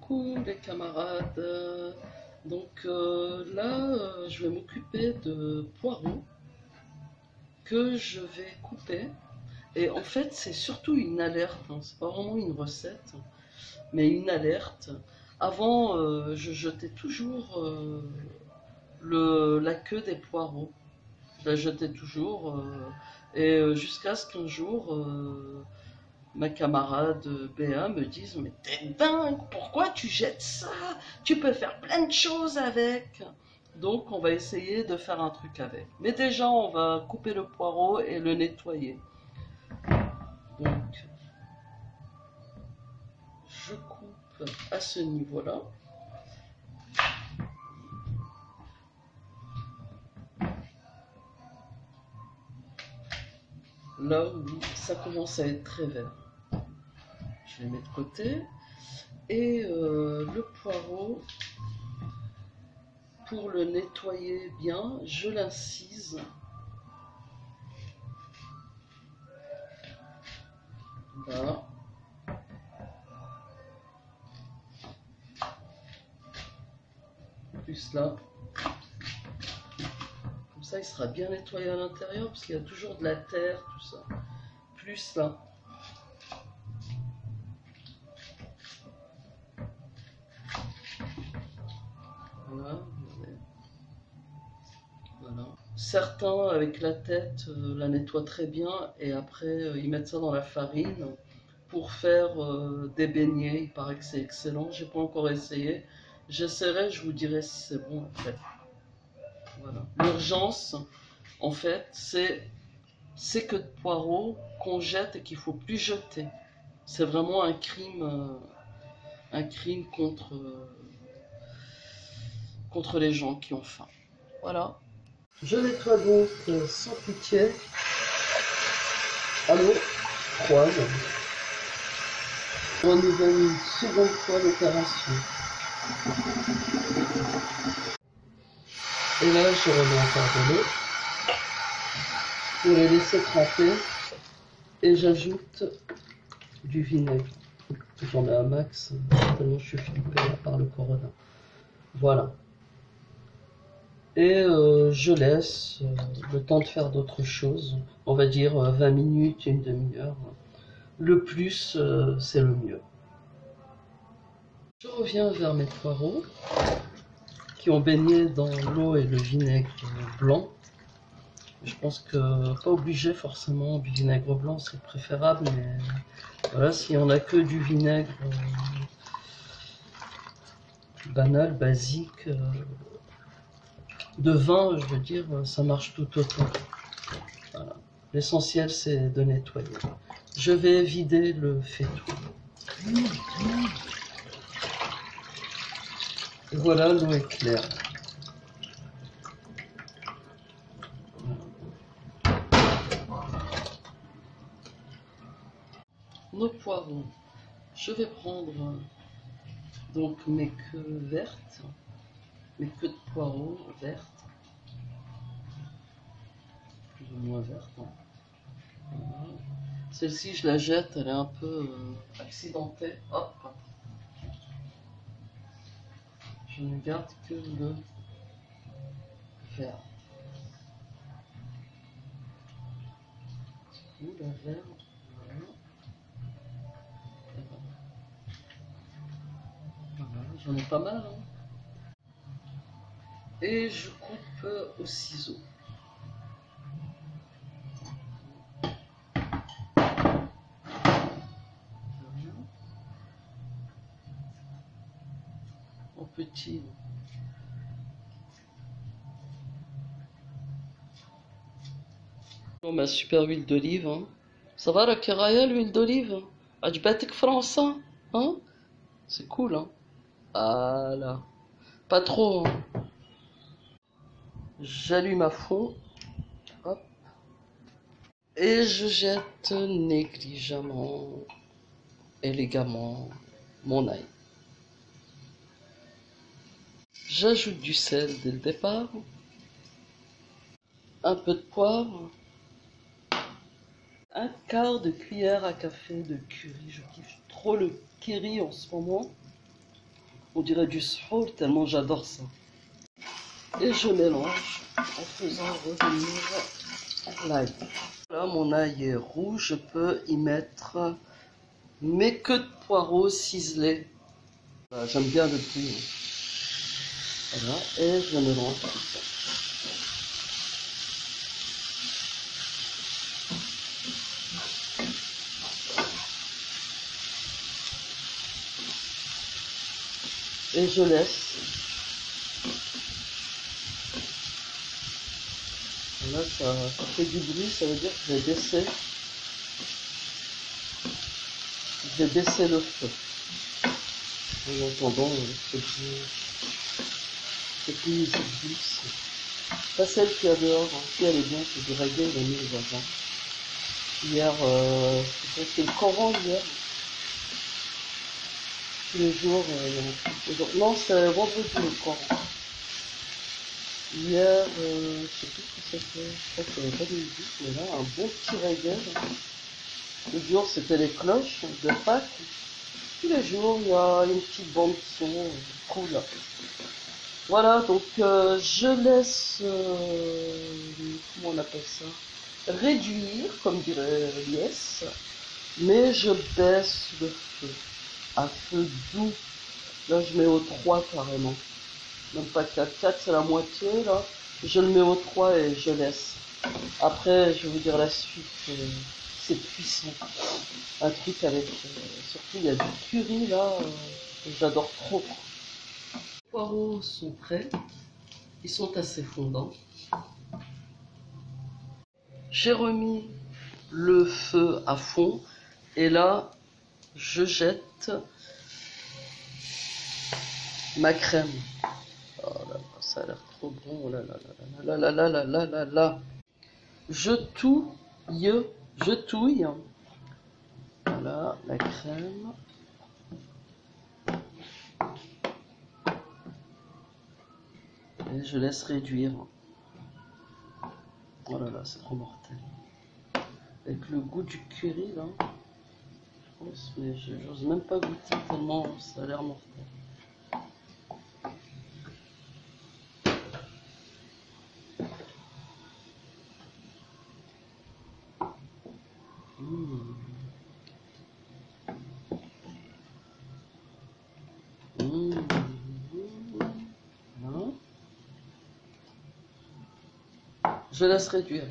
Coucou les camarades, je vais m'occuper de poireaux que je vais couper. Et en fait c'est surtout une alerte, hein. C'est pas vraiment une recette, mais une alerte. Avant je jetais toujours la queue des poireaux, je la jetais toujours jusqu'à ce qu'un jour ma camarade Béa me dise: mais t'es dingue, pourquoi tu jettes ça? Tu peux faire plein de choses avec. Donc on va essayer de faire un truc avec. Mais déjà on va couper le poireau et le nettoyer. Donc je coupe à ce niveau-là. Là où ça commence à être très vert. Je les mets de côté. Et le poireau, pour le nettoyer bien, je l'incise. Là. Plus là. Comme ça, il sera bien nettoyé à l'intérieur, parce qu'il y a toujours de la terre, tout ça. Plus là. Voilà. Voilà. Certains, avec la tête, la nettoient très bien, et après, ils mettent ça dans la farine pour faire des beignets. Il paraît que c'est excellent. J'ai pas encore essayé. J'essaierai, je vous dirai si c'est bon après. Voilà. L'urgence, en fait, c'est ces queues de poireaux qu'on jette et qu'il ne faut plus jeter. C'est vraiment un crime contre les gens qui ont faim. Voilà. Je nettoie donc sans pitié à l'eau froide. On renouvelle une seconde fois l'opération. Et là, je remets encore de l'eau pour les laisser tremper. Et j'ajoute du vinaigre. J'en mets un max, tellement je suis flippé par le corona. Voilà. Et je laisse le temps de faire d'autres choses. On va dire 20 minutes, une demi-heure. Le plus, c'est le mieux. Je reviens vers mes poireaux qui ont baigné dans l'eau et le vinaigre blanc. Je pense que pas obligé forcément du vinaigre blanc, c'est préférable, mais voilà, si on a que du vinaigre banal, basique, de vin, je veux dire, ça marche tout autant. Voilà. L'essentiel, c'est de nettoyer. Je vais vider le faitout. Et voilà, l'eau est claire. Nos poivrons. Je vais prendre donc mes queues vertes, mes queues de poireaux vertes, plus ou moins vertes. Hein. Voilà. Celle-ci, je la jette, elle est un peu accidentée. Hop. Je ne garde que le vert. Ou la verte. Voilà, j'en ai pas mal. Hein. Et je coupe au ciseau. En petit. Oh, ma super huile d'olive. Hein. Ça va, la Keraya, l'huile d'olive? Ajbatik France, hein? C'est cool, hein? Voilà. Pas trop, hein? J'allume à fond. Hop. Et je jette négligemment, élégamment, mon ail. J'ajoute du sel dès le départ. Un peu de poivre. Un quart de cuillère à café de curry. Je kiffe trop le curry en ce moment. On dirait du sfoul tellement j'adore ça. Et je mélange en faisant revenir l'ail. Là, mon ail est rouge, je peux y mettre mes queues de poireaux ciselées. Voilà, j'aime bien le goût. Voilà, et je mélange tout ça. Et je laisse. Là, ça fait du bruit, ça veut dire que je vais baisser le feu. En attendant, c'est plus douce. Pas celle qui a dehors, si elle est bien, c'est du reggae, il a mis les voisins. Hier, c'était le Coran hier. Tous les jours, non, c'est vendredi le Coran. Hier, je sais plus ce que c'était, je crois qu'il n'y avait pas de musique, mais là, un bon petit reggae. Le jour, c'était les cloches de Pâques. Tous les jours, il y a une petite bande son cool. Voilà, donc je laisse, comment on appelle ça, réduire, comme dirait Lies, mais je baisse le feu, à feu doux. Là, je mets au 3 carrément, même pas 4, 4 c'est la moitié, là. Je le mets au 3 et je laisse. Après, je vais vous dire la suite, c'est puissant. Un truc avec, surtout il y a du curry là, j'adore trop. Les poireaux sont prêts, ils sont assez fondants. J'ai remis le feu à fond et là je jette ma crème. Oh là là, ça a l'air trop bon, oh là là là là là là là là là. Je touille. Voilà la crème. Et je laisse réduire. Oh là là, c'est trop mortel. Avec le goût du curry là, je pense, mais j'ose même pas goûter tellement ça a l'air mortel. Voilà. Je laisse réduire.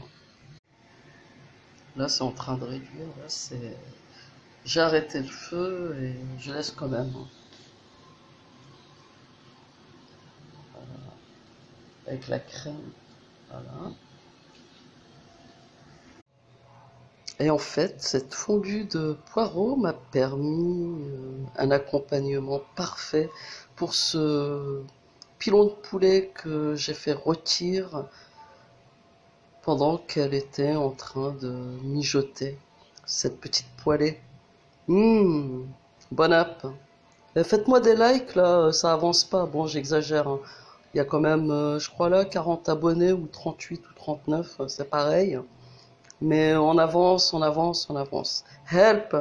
Là, c'est en train de réduire. Là, c'est. J'ai arrêté le feu et je laisse quand même. Voilà. Avec la crème. Voilà. Et en fait, cette fondue de poireaux m'a permis un accompagnement parfait pour ce pilon de poulet que j'ai fait rôtir pendant qu'elle était en train de mijoter, cette petite poêlée. Bon app. Faites-moi des likes, là, ça avance pas. Bon, j'exagère, hein. Il y a quand même, je crois là, 40 abonnés ou 38 ou 39, c'est pareil. Mais on avance, on avance, on avance. Help!